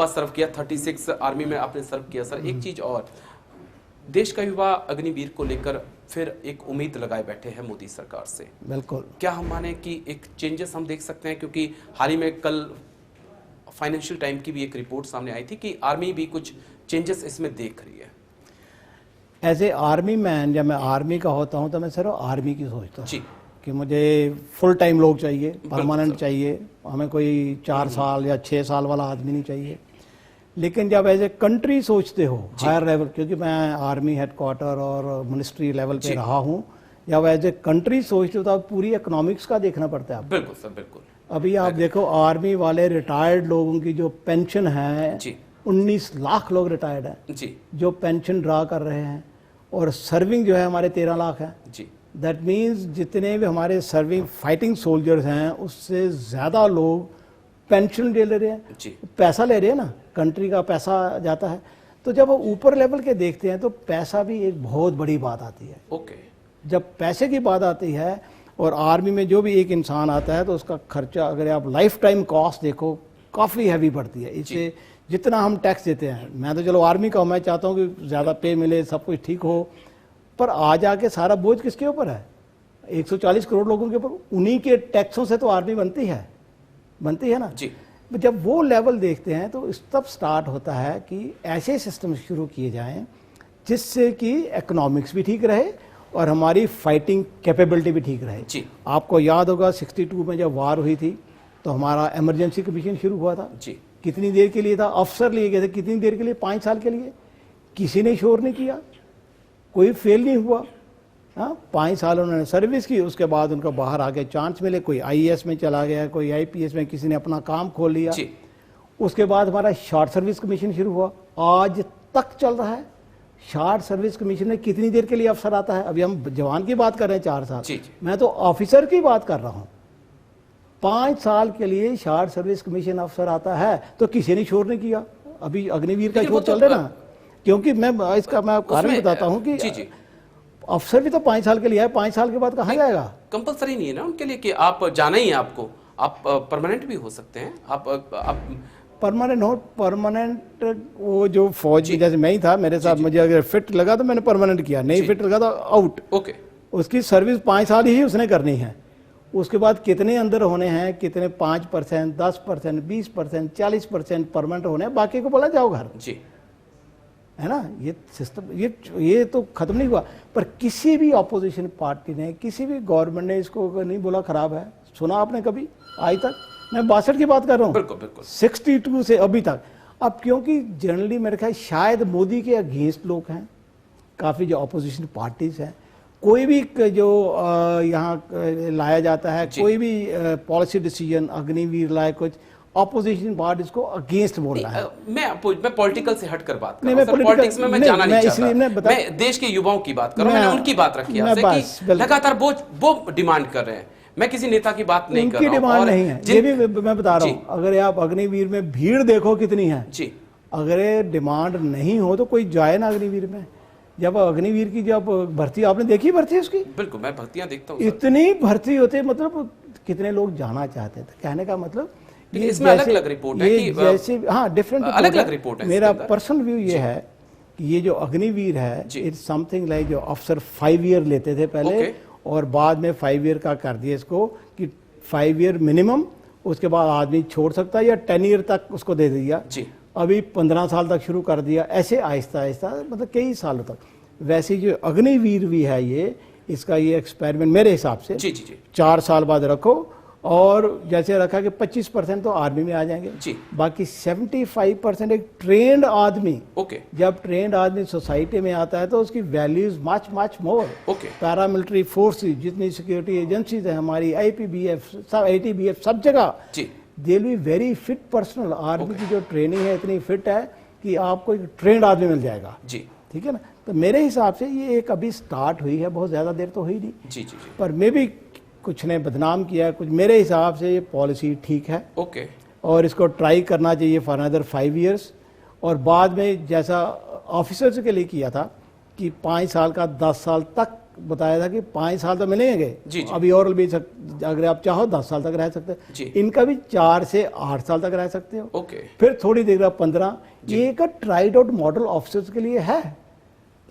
सर्व किया, 36 आर्मी में आपने सर्व किया सर। एक चीज और, देश का युवा अग्निवीर को लेकर फिर एक उम्मीद लगाए बैठे हैं मोदी सरकार से। बिल्कुल। क्या हम माने कि एक चेंजेस हम देख सकते हैं? क्योंकि हाल ही में कल फाइनेंशियल टाइम की भी एक रिपोर्ट सामने आई थी कि आर्मी भी कुछ चेंजेस इसमें देख रही है। एज ए आर्मी मैन, जब मैं आर्मी का होता हूं तो मैं सिर्फ आर्मी की सोचता हूँ कि मुझे फुल टाइम लोग चाहिए, परमानेंट चाहिए, हमें कोई 4 साल या 6 साल वाला आदमी नहीं चाहिए। लेकिन जब एज ए कंट्री सोचते हो हायर लेवल, क्योंकि मैं आर्मी हेडक्वार्टर और मिनिस्ट्री लेवल पे रहा हूँ, जब एज ए कंट्री सोचते हो तो पूरी इकोनॉमिक्स का देखना पड़ता है। बिल्कुल सर, बिल्कुल। अभी आप देखो आर्मी वाले रिटायर्ड लोगों की जो पेंशन है, 19 लाख लोग रिटायर्ड हैं जो पेंशन ड्रा कर रहे हैं, और सर्विंग जो है हमारे 13 लाख है। दैट मीन्स जितने भी हमारे सर्विंग फाइटिंग सोल्जर्स हैं उससे ज़्यादा लोग पेंशन ले रहे हैं, पैसा ले रहे हैं ना, कंट्री का पैसा जाता है। तो जब ऊपर लेवल के देखते हैं तो पैसा भी एक बहुत बड़ी बात आती है। जब पैसे की बात आती है, और आर्मी में जो भी एक इंसान आता है तो उसका खर्चा अगर आप लाइफ टाइम कॉस्ट देखो काफ़ी हैवी पड़ती है। इससे जितना हम टैक्स देते हैं, मैं तो चलो आर्मी का हूँ, मैं चाहता हूँ कि ज़्यादा पे मिले, सब कुछ ठीक हो, पर आ जाके सारा बोझ किसके ऊपर है? 140 करोड़ लोगों के ऊपर। उन्हीं के टैक्सों से तो आर्मी बनती है ना जी। जब वो लेवल देखते हैं तो तब स्टार्ट होता है कि ऐसे सिस्टम शुरू किए जाएं जिससे कि इकोनॉमिक्स भी ठीक रहे और हमारी फाइटिंग कैपेबिलिटी भी ठीक रहे जी। आपको याद होगा 62 में जब वार हुई थी तो हमारा इमरजेंसी कमीशन शुरू हुआ था जी। कितनी देर के लिए था? अफसर लिए गए थे, कितनी देर के लिए? 5 साल के लिए। किसी ने शोर नहीं किया, कोई फेल नहीं हुआ। 5 साल उन्होंने सर्विस की, उसके बाद उनको बाहर आके चांस मिले, कोई आईएएस में चला गया, कोई आईपीएस में, किसी ने अपना काम खोल लिया। उसके बाद हमारा शॉर्ट सर्विस कमीशन शुरू हुआ, आज तक चल रहा है। शॉर्ट सर्विस कमीशन में कितनी देर के लिए अफसर आता है? अभी हम जवान की बात कर रहे हैं 4 साल, मैं तो ऑफिसर की बात कर रहा हूँ। 5 साल के लिए शॉर्ट सर्विस कमीशन अफसर आता है तो किसी ने शोर नहीं किया। अभी अग्निवीर का शोर चल रहा है ना, क्योंकि मैं इसका मैं कारण बताता हूँ कि अफसर भी तो 5 साल के लिए है, 5 साल के बाद कहाँ जाएगा? कंपलसरी नहीं है ना उनके लिए कि आप जाना ही है आपको, आप परमानेंट भी हो सकते हैं। आप परमानेंट वो जो फौज में जैसे मैं ही था, मेरे साथ मुझे अगर फिट लगा तो मैंने परमानेंट किया, नहीं फिट लगा तो आउट। उसकी सर्विस 5 साल ही उसने करनी है। उसके बाद कितने अंदर होने हैं, कितने 5%, 10%, 20%, 40% परमानेंट होने हैं, बाकी को बोला जाओ घर जी, है ना। ये सिस्टम ये तो खत्म नहीं हुआ। पर किसी भी अपोजिशन पार्टी ने, किसी भी गवर्नमेंट ने इसको नहीं बोला खराब है। सुना आपने कभी आज तक? मैं 62 की बात कर रहा हूँ, बिल्कुल बिल्कुल 62 से अभी तक। अब क्योंकि जनरली मेरे ख्याल शायद मोदी के अगेंस्ट लोग हैं काफ़ी, जो अपोजिशन पार्टीज हैं। कोई भी जो यहाँ लाया जाता है, कोई भी पॉलिसी डिसीजन, अग्निवीर लाए, कुछ अपोजिशन पार्टीज को अगेंस्ट बोल रहा है। मैं पॉलिटिकल से हटकर बात कर रहा हूं। पॉलिटिक्स में मैं जाना नहीं चाहता। मैं देश के युवाओं की बात कर रहा हूं। मैंने उनकी बात रखी है कि लगातार वो डिमांड कर रहे हैं। मैं किसी नेता की बात नहीं कर रहा हूं। डिमांड नहीं है, ये भी मैं बता रहा हूं। अगर आप अग्निवीर में भीड़ देखो कितनी है जी, अगर डिमांड नहीं हो तो कोई जाए ना अग्निवीर में। जब अग्निवीर की जब भर्ती आपने देखी, भर्ती उसकी? बिल्कुल, मैं भर्तियां देखता हूं। इतनी भर्ती होती है, मतलब कितने लोग जाना चाहते थे। कहने का मतलब इसमें अलग अलग रिपोर्ट है कि जैसे हाँ डिफरेंट अलग अलग रिपोर्ट है। मेरा पर्सनल व्यू ये है कि ये जो अग्निवीर है, इट्स समथिंग लाइक जो अफसर 5 ईयर लेते थे पहले, और बाद में 5 ईयर का कर दिया इसको कि 5 ईयर मिनिमम, उसके बाद आदमी छोड़ सकता है, या 10 ईयर तक उसको दे दिया। अभी 15 साल तक शुरू कर दिया, ऐसे आहिस्ता आहिस्ता, मतलब कई सालों तक। वैसे जो अग्निवीर भी है ये, इसका ये एक्सपेरिमेंट मेरे हिसाब से 4 साल बाद रखो, और जैसे रखा कि 25% तो आर्मी में आ जाएंगे जी, बाकी 75% एक ट्रेंड आदमी। जब ट्रेंड आदमी सोसाइटी में आता है तो उसकी values much more. Paramilitary forces, जितनी सिक्योरिटी एजेंसीज है हमारी, आईपीबीएफ, सब आईटीबीएफ, सब जगह they will be very fit personal. Army की जो ट्रेनिंग है इतनी फिट है कि आपको एक ट्रेंड आदमी मिल जाएगा जी, ठीक है ना। तो मेरे हिसाब से ये एक अभी स्टार्ट हुई है, बहुत ज्यादा देर तो हुई नहीं जी, पर मे भी कुछ ने बदनाम किया, कुछ। मेरे हिसाब से ये पॉलिसी ठीक है और इसको ट्राई करना चाहिए फॉर अनदर 5 ईयर्स। और बाद में जैसा ऑफिसर्स के लिए किया था कि 5 साल का 10 साल तक बताया था कि 5 साल तो मिलेंगे जी, जी। अभी और भी अगर आप चाहो 10 साल तक रह सकते हो। इनका भी 4 से 8 साल तक रह सकते हो। ओके। फिर थोड़ी देर बाद 15। ये एक ट्राइड आउट मॉडल ऑफिसर्स के लिए है।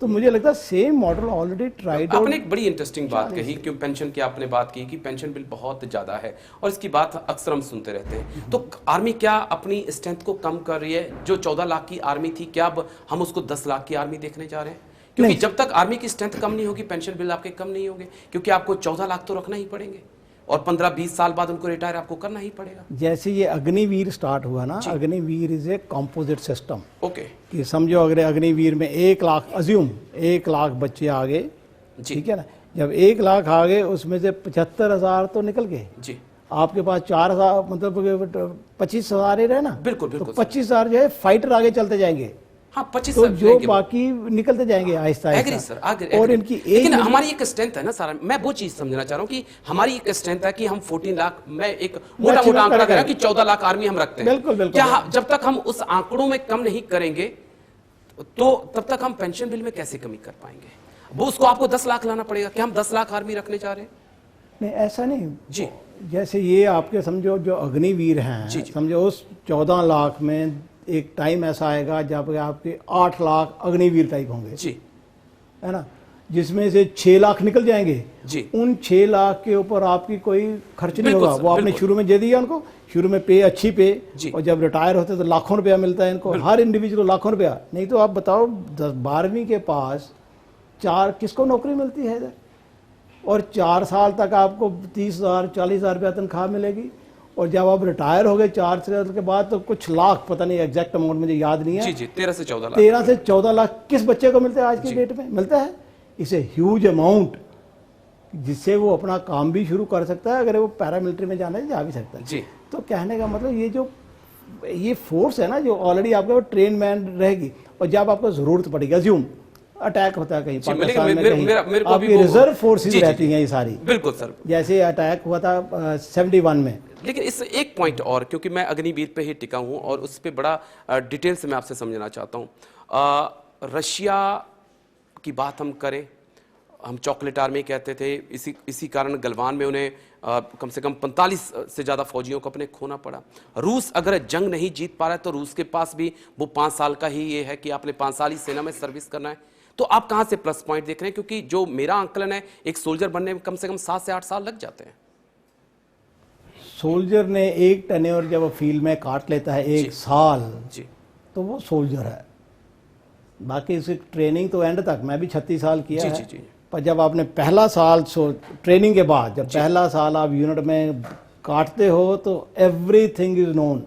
तो मुझे लगता है same model already tried out. आपने एक बड़ी इंटरेस्टिंग बात कही कि पेंशन की आपने बात की कि पेंशन बिल बहुत ज़्यादा है और इसकी बात अक्सर हम सुनते रहते हैं। तो आर्मी क्या अपनी स्ट्रेंथ को कम कर रही है? जो 14 लाख की आर्मी थी, क्या अब हम उसको 10 लाख की आर्मी देखने जा रहे हैं? क्योंकि जब तक आर्मी की स्ट्रेंथ कम नहीं होगी, पेंशन बिल आपके कम नहीं होंगे, क्योंकि आपको 14 लाख तो रखना ही पड़ेंगे और 15-20 साल बाद उनको रिटायर आपको करना ही पड़ेगा। जैसे ये अग्निवीर स्टार्ट हुआ ना, Agniveer is a composite system. Okay. कि समझो अगर अग्निवीर में 1 लाख, अज्यूम 1 लाख बच्चे आ गए, ठीक है ना, जब 1 लाख आ गए उसमें से 75,000 तो निकल गए जी। आपके पास 4,000 मतलब 25,000 ही रहे ना। बिल्कुल बिल्कुल। तो 25,000 जो है फाइटर आगे चलते जाएंगे। हाँ, 25 तो जो बाकी निकलते जाएंगे आहिस्ता आहिस्ता सर, आगे। और इनकी लेकिन हमारी एक स्ट्रेंथ है ना सारा, मैं वो चीज समझना चाह रहा हूँ कि हमारी एक स्ट्रेंथ है कि हम 14 लाख, मैं एक मोटा आंकड़ा कह रहा कि 14 लाख आर्मी हम रखते हैं। बिल्कुल बिल्कुल। क्या जब तक हम उस आंकड़ों में कम नहीं करेंगे तो तब तक हम पेंशन बिल में कैसे कमी कर पाएंगे? वो उसको आपको 10 लाख लाना पड़ेगा। क्या हम 10 लाख आर्मी रखने जा रहे हैं? नहीं, ऐसा नहीं जी। जैसे ये आपके समझो जो अग्निवीर हैं, समझो उस 14 लाख में एक टाइम ऐसा आएगा जब आपके 8 लाख अग्निवीर टाइप होंगे जी, है ना, जिसमें से 6 लाख निकल जाएंगे जी। उन 6 लाख के ऊपर आपकी कोई खर्च नहीं होगा। वो आपने शुरू में दे दिया उनको, शुरू में पे अच्छी पे, और जब रिटायर होते तो लाखों रुपया मिलता है इनको, हर इंडिविजुअल को लाखों रुपया। नहीं तो आप बताओ 12वीं के पास 4 किसको नौकरी मिलती है इधर? और 4 साल तक आपको 30,000 40,000 रुपया तनख्वाह मिलेगी। और जब आप रिटायर हो गए 4 साल के बाद तो कुछ लाख, पता नहीं एग्जैक्ट अमाउंट मुझे याद नहीं है, जी, 13 से 14 लाख। 13 से 14 लाख किस बच्चे को मिलते हैं आज की डेट में? मिलता है। इसे ह्यूज अमाउंट जिससे वो अपना काम भी शुरू कर सकता है। अगर वो पैरामिलिट्री में जाना है जा भी सकता है जी। तो कहने का मतलब ये फोर्स है ना जो ऑलरेडी आपके ट्रेन मैन रहेगी, और जब आपको जरूरत पड़ेगी, अज्यूम अटैक होता है कहीं पाकिस्तान में, कहीं आपकी रिजर्व फोर्सेस रहती हैं ये सारी। बिल्कुल सर। जैसे अटैक हुआ था 71 में। लेकिन इस एक पॉइंट और, क्योंकि मैं अग्निवीर पे ही टिका हूं और उस पर बड़ा डिटेल से मैं आपसे समझना चाहता हूं। रशिया की बात हम करें, हम चॉकलेट आर्मी कहते थे, इसी कारण गलवान में उन्हें कम से कम 45 से ज़्यादा फौजियों को अपने खोना पड़ा। रूस अगर जंग नहीं जीत पा रहा है तो रूस के पास भी वो 5 साल का ही ये है कि आपने 5 साल ही सेना में सर्विस करना है। तो आप कहाँ से प्लस पॉइंट देख रहे हैं? क्योंकि जो मेरा आंकलन है, एक सोल्जर बनने में कम से कम 7 से 8 साल लग जाते हैं। सोल्जर ने एक टेन्योर जब वो फील्ड में काट लेता है 1 साल जी, तो वो सोल्जर है। बाकी उसकी ट्रेनिंग तो एंड तक, मैं भी 36 साल किया है जी। पर जब आपने पहला साल ट्रेनिंग के बाद जब पहला साल आप यूनिट में काटते हो तो एवरीथिंग इज नोन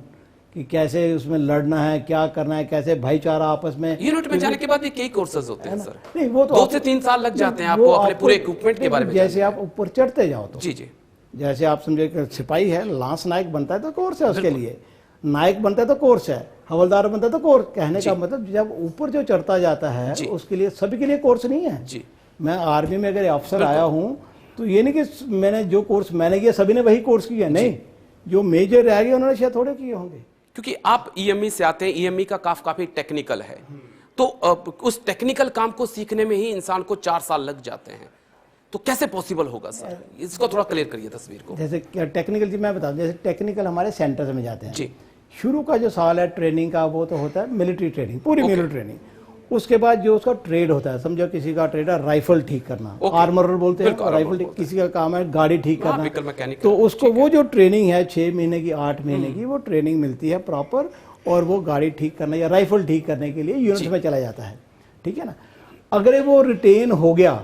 कि कैसे उसमें लड़ना है, क्या करना है, कैसे भाईचारा आपस में। यूनिट में जाने के बाद भी कई कोर्सेज होते हैं सर। नहीं, वो तो 2 से 3 साल लग जाते हैं आपको अपने पूरे इक्विपमेंट के बारे में। जैसे आप ऊपर चढ़ते जाओ तो जी जी, जैसे आप समझे सिपाही है, लांस नायक बनता है तो कोर्स है उसके लिए, नायक बनता है तो कोर्स है, हवलदार बनता है तो कोर्स। कहने का मतलब जब ऊपर जो चढ़ता जाता है उसके लिए, सभी के लिए कोर्स नहीं है जी। मैं आर्मी में अगर अफसर आया हूँ तो ये नहीं कि मैंने जो कोर्स मैंने किया सभी ने वही कोर्स किया, नहीं, जो मेजर रह गए उन्होंने शायद थोड़े किए होंगे। क्योंकि आप ईएमई से आते हैं, ईएमई का काफी टेक्निकल है, तो उस टेक्निकल काम को सीखने में ही इंसान को 4 साल लग जाते हैं। तो कैसे पॉसिबल होगा सर? इसको थोड़ा क्लियर करिए तस्वीर को। जैसे टेक्निकल जी मैं बता दूं, जैसे टेक्निकल हमारे सेंटर्स में जाते हैं जी। शुरू का जो साल है ट्रेनिंग का वो तो होता है मिलिट्री ट्रेनिंग, पूरी मिलिट्री ट्रेनिंग। उसके बाद जो उसका ट्रेड होता है, समझो किसी का ट्रेड है राइफल ठीक करना, आर्मरर बोलते हैं, राइफल ठीक, किसी का काम है गाड़ी ठीक करना, तो उसको वो जो ट्रेनिंग है 6 महीने की 8 महीने की वो ट्रेनिंग मिलती है प्रॉपर, और वो गाड़ी ठीक करना या राइफल ठीक करने के लिए यूनिट में चला जाता है, ठीक है ना। अगर वो रिटेन हो गया,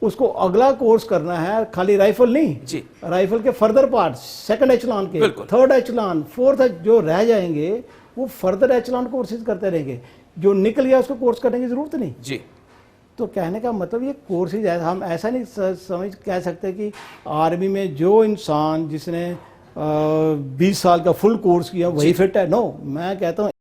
उसको अगला कोर्स करना है, खाली राइफल नहीं जी, राइफल के फर्दर पार्ट, सेकंड एचलान के, थर्ड एचलान, फोर्थ जो रह जाएंगे वो फर्दर एचलान कोर्सेज करते रहेंगे। जो निकल गया उसको कोर्स करने की जरूरत नहीं जी। तो कहने का मतलब ये कोर्सेज है, हम ऐसा नहीं कह सकते कि आर्मी में जो इंसान जिसने 20 साल का फुल कोर्स किया वही फिट है। नो, मैं कहता हूँ